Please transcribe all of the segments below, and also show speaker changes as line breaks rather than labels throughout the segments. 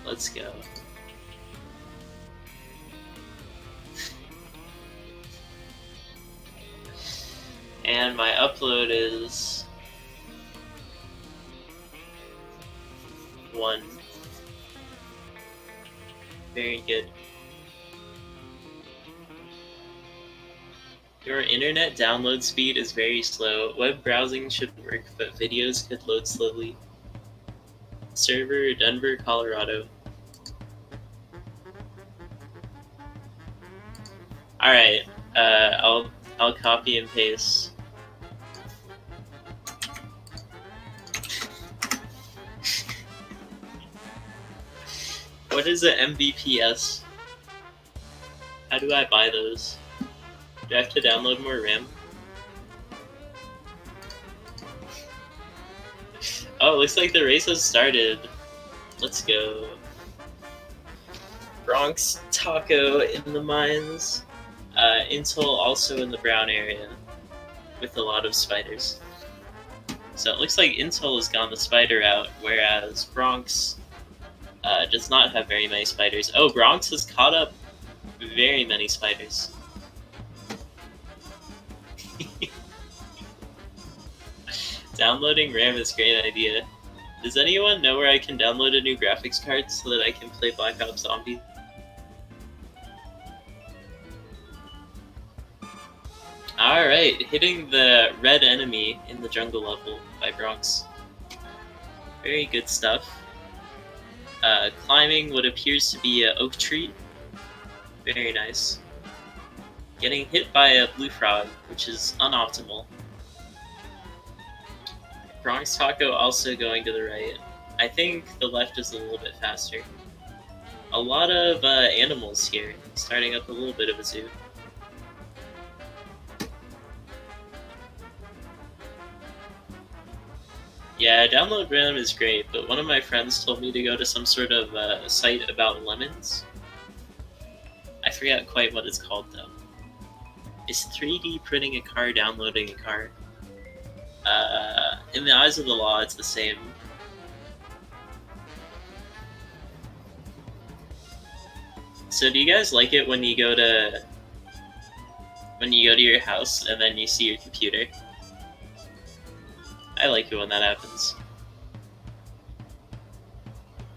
Let's go. And my upload is 1. Very good. Your internet download speed is very slow. Web browsing should work, but videos could load slowly. Server Denver, Colorado. Alright, I'll copy and paste. What is an Mbps? How do I buy those? Do I have to download more RAM? Oh, it looks like the race has started. Let's go. BronxTaco in the mines. InTol also in the brown area with a lot of spiders. So it looks like InTol has gone the spider route, whereas Bronx does not have very many spiders. Oh, Bronx has caught up very many spiders. Downloading RAM is a great idea. Does anyone know where I can download a new graphics card so that I can play Black Ops Zombie? Alright, hitting the red enemy in the jungle level by Bronx. Very good stuff. Climbing what appears to be an oak tree. Very nice. Getting hit by a blue frog, which is unoptimal. BronxTaco also going to the right. I think the left is a little bit faster. A lot of animals here, starting up a little bit of a zoo. Yeah, download RAM is great, but one of my friends told me to go to some sort of site about lemons. I forget quite what it's called though. Is 3D printing a car downloading a car? In the eyes of the law, it's the same. So do you guys like it when you go to your house and then you see your computer? I like it when that happens.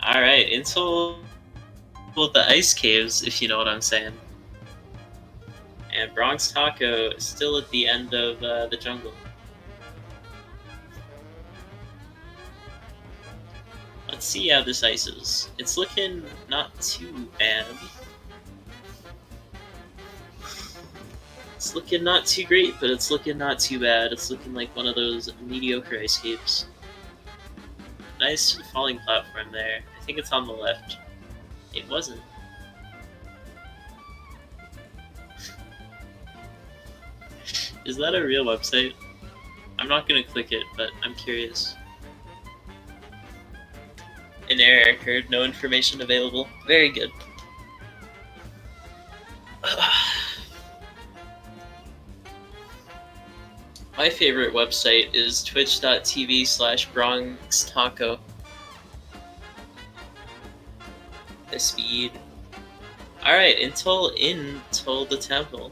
Alright, InTol with the ice caves, if you know what I'm saying. And BronxTaco is still at the end of the jungle. Let's see how this ice is. It's looking not too bad. It's looking not too great, but it's looking not too bad. It's looking like one of those mediocre ice caves. Nice falling platform there. I think it's on the left. It wasn't. Is that a real website? I'm not gonna click it, but I'm curious. An error occurred, no information available. Very good. My favorite website is twitch.tv/BronxTaco. The speed. Alright, InTol the temple.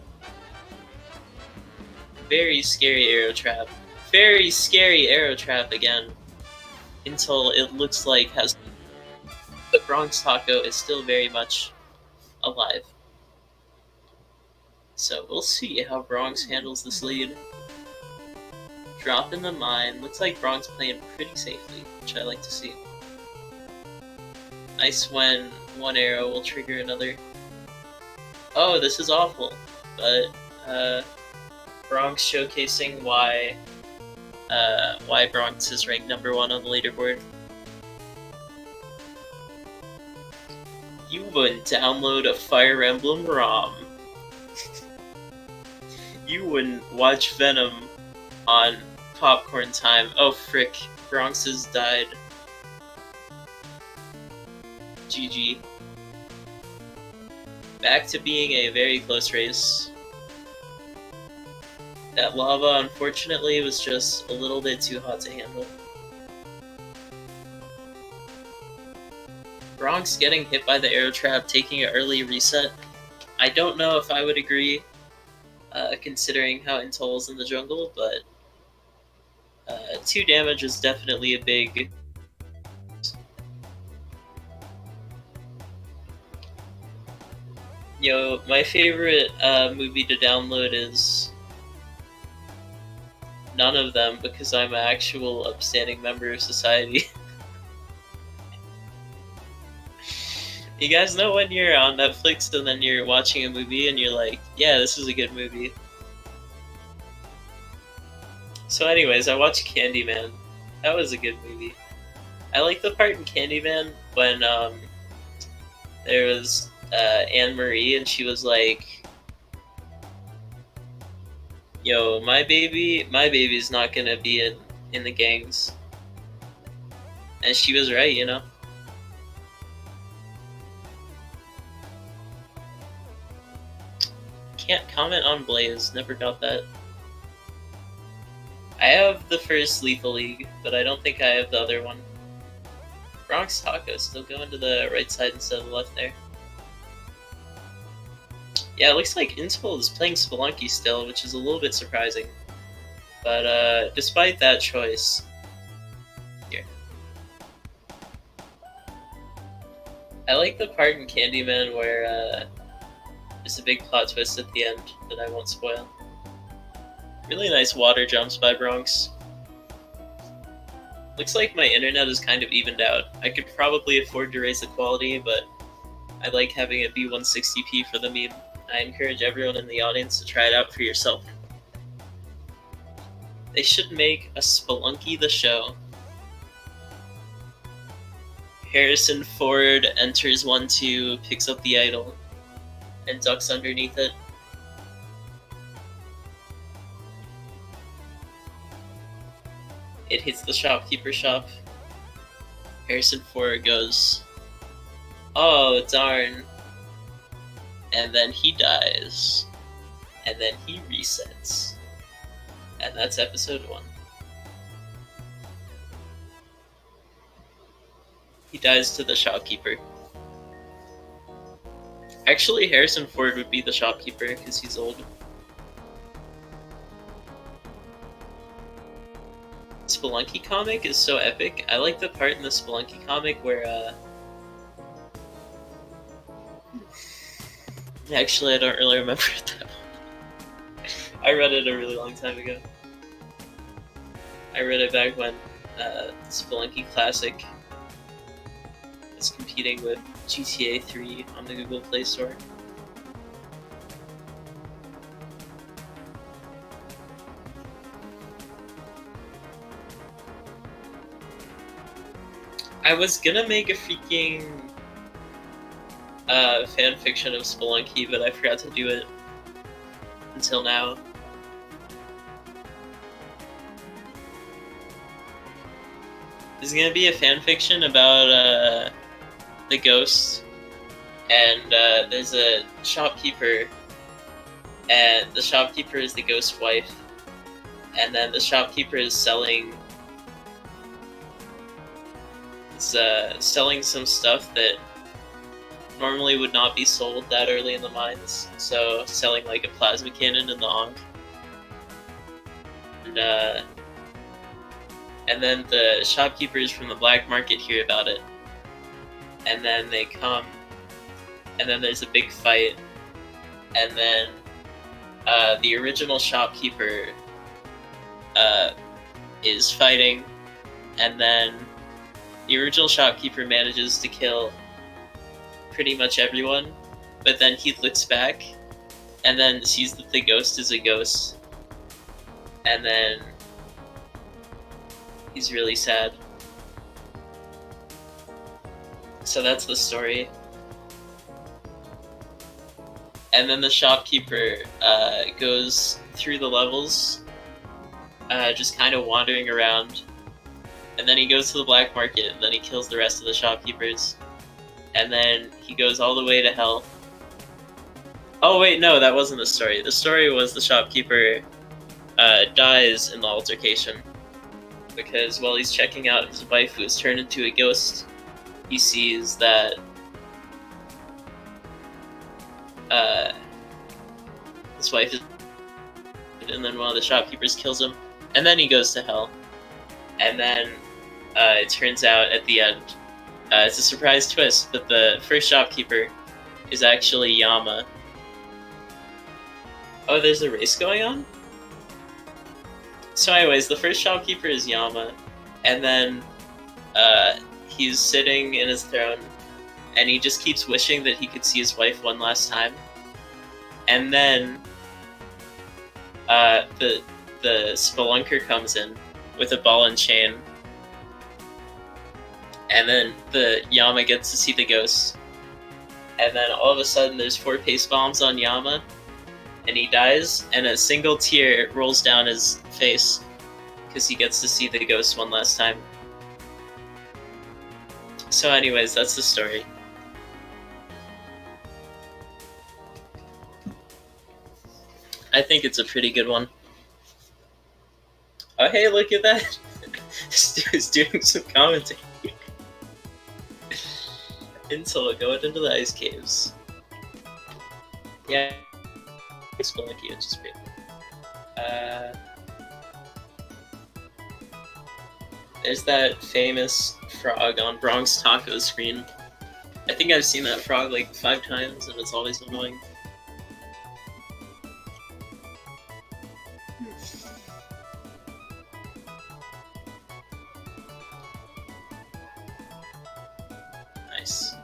Very scary arrow trap. Very scary arrow trap again. InTol, it looks like, has... But BronxTaco is still very much alive. So we'll see how Bronx handles this lead. Drop in the mine. Looks like Bronx playing pretty safely, which I like to see. Nice when one arrow will trigger another. Oh, this is awful. But Bronx showcasing why Bronx is ranked number 1 on the leaderboard. You wouldn't download a Fire Emblem ROM. You wouldn't watch Venom on Popcorn Time. Oh frick, Bronx has died. GG. Back to being a very close race. That lava, unfortunately, was just a little bit too hot to handle. Bronx getting hit by the arrow trap, taking an early reset. I don't know if I would agree, considering how InTol is in the jungle, but 2 damage is definitely a big. Yo, my favorite movie to download is none of them because I'm an actual upstanding member of society. You guys know when you're on Netflix and then you're watching a movie and you're like, yeah, this is a good movie. So anyways, I watched Candyman. That was a good movie. I like the part in Candyman when there was Anne Marie and she was like, yo, my baby's not gonna be in the gangs. And she was right, you know? Can't comment on Blaze, never got that. I have the first Lethal League, but I don't think I have the other one. BronxTaco, still going to the right side instead of the left there. Yeah, it looks like InTol is playing Spelunky still, which is a little bit surprising. But despite that choice, here. I like the part in Candyman where there's a big plot twist at the end that I won't spoil. Really nice water jumps by Bronx. Looks like my internet is kind of evened out. I could probably afford to raise the quality, but I like having it be 160p for the meme. I encourage everyone in the audience to try it out for yourself. They should make a Spelunky the show. Harrison Ford enters 1-2, picks up the idol, and ducks underneath it. It hits the shopkeeper shop. Harrison Ford goes, oh darn. And then he dies. And then he resets. And that's episode 1. He dies to the shopkeeper. Actually, Harrison Ford would be the shopkeeper because he's old. Spelunky comic is so epic. I like the part in the Spelunky comic where actually I don't really remember it that well. I read it a really long time ago. I read it back when Spelunky Classic was competing with GTA 3 on the Google Play Store. I was gonna make a freaking fan fiction of Spelunky, but I forgot to do it until now. There's gonna be a fan fiction about the ghost, and there's a shopkeeper, and the shopkeeper is the ghost's wife, and then the shopkeeper is selling some stuff that normally would not be sold that early in the mines. So selling like a plasma cannon in the Ankh. And then the shopkeepers from the black market hear about it. And then they come, and then there's a big fight, and then the original shopkeeper is fighting, and then the original shopkeeper manages to kill pretty much everyone, but then he looks back and then sees that the ghost is a ghost, and then he's really sad. So that's the story. And then the shopkeeper goes through the levels, just kind of wandering around. And then he goes to the black market, and then he kills the rest of the shopkeepers. And then he goes all the way to hell. Oh wait, no, that wasn't the story. The story was the shopkeeper dies in the altercation. Because while he's checking out his wife, who is turned into a ghost, he sees that his wife is, and then one of the shopkeepers kills him, and then he goes to hell. And then it turns out at the end, it's a surprise twist, but the first shopkeeper is actually Yama. Oh, there's a race going on? So anyways, the first shopkeeper is Yama, and then he's sitting in his throne, and he just keeps wishing that he could see his wife one last time. And then the Spelunker comes in with a ball and chain, and then the Yama gets to see the ghost. And then all of a sudden there's 4 paste bombs on Yama, and he dies, and a single tear rolls down his face because he gets to see the ghost one last time. So anyways, that's the story. I think it's a pretty good one. Oh hey, look at that! This dude's doing some commentary. InTol going into the ice caves. Yeah, Spelunky, which is pretty cool. There's that famous frog on BronxTaco's screen. I think I've seen that frog like 5 times, and it's always annoying. Nice.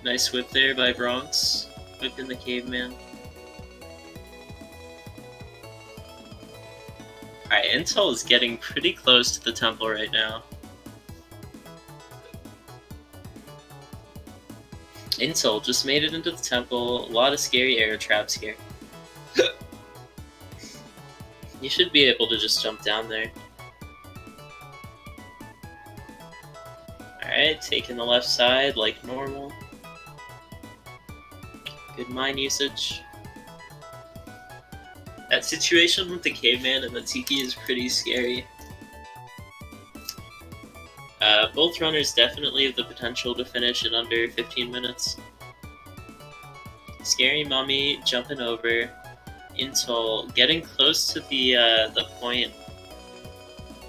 Nice whip there by Bronx. Whipping the caveman. Alright, InTol is getting pretty close to the temple right now. InTol just made it into the temple. A lot of scary arrow traps here. You should be able to just jump down there. Alright, taking the left side like normal. Good mine usage. That situation with the caveman and the tiki is pretty scary. Both runners definitely have the potential to finish in under 15 minutes. Scary mummy jumping over. InTol getting close to the point.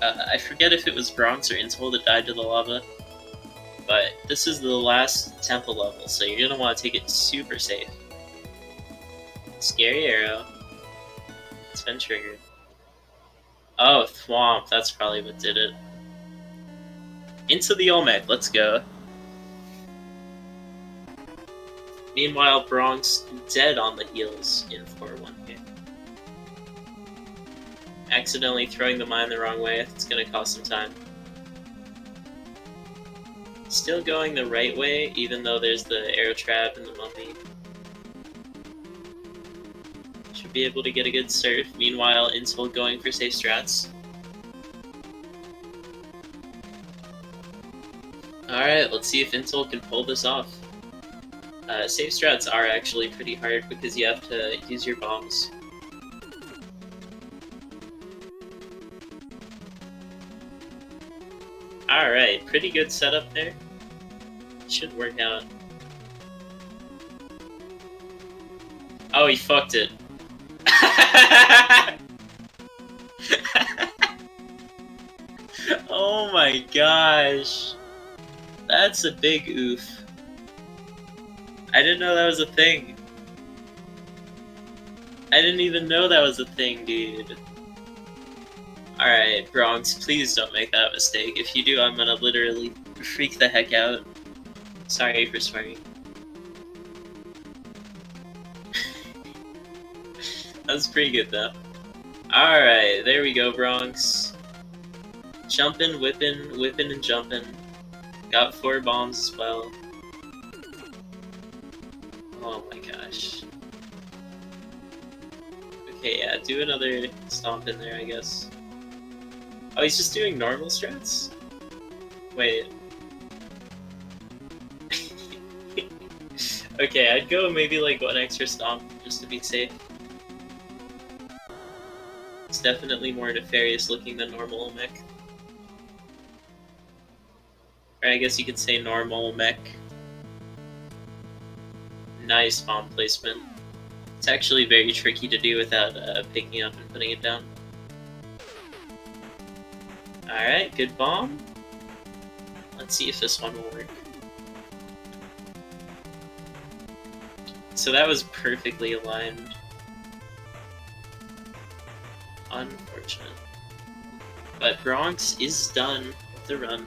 I forget if it was Bronx or InTol that died to the lava. But this is the last temple level, so you're gonna want to take it super safe. Scary arrow. It's been triggered. Oh, Thwomp, that's probably what did it. Into the Olmec, let's go. Meanwhile, Bronx dead on the heels in 4-1 here. Accidentally throwing the mine the wrong way, it's gonna cost some time. Still going the right way, even though there's the arrow trap and the mummy. Should be able to get a good surf. Meanwhile, InTol going for safe strats. Alright, let's see if InTol can pull this off. Safe strats are actually pretty hard because you have to use your bombs. Alright, pretty good setup there. Should work out. Oh, he fucked it. Oh my gosh. That's a big oof. I didn't know that was a thing. I didn't even know that was a thing, dude. Alright, Bronx, please don't make that mistake. If you do, I'm gonna literally freak the heck out. Sorry for swearing. That was pretty good, though. Alright, there we go, Bronx. Jumping, whipping, and jumping. Got 4 bombs as well. Oh my gosh. Okay, yeah, do another stomp in there, I guess. Oh, he's just doing normal strats? Wait. Okay, I'd go maybe like 1 extra stomp just to be safe. It's definitely more nefarious looking than normal mech. Or I guess you could say normal mech. Nice bomb placement. It's actually very tricky to do without picking up and putting it down. Alright, good bomb. Let's see if this one will work. So that was perfectly aligned. Unfortunate. But Bronx is done with the run.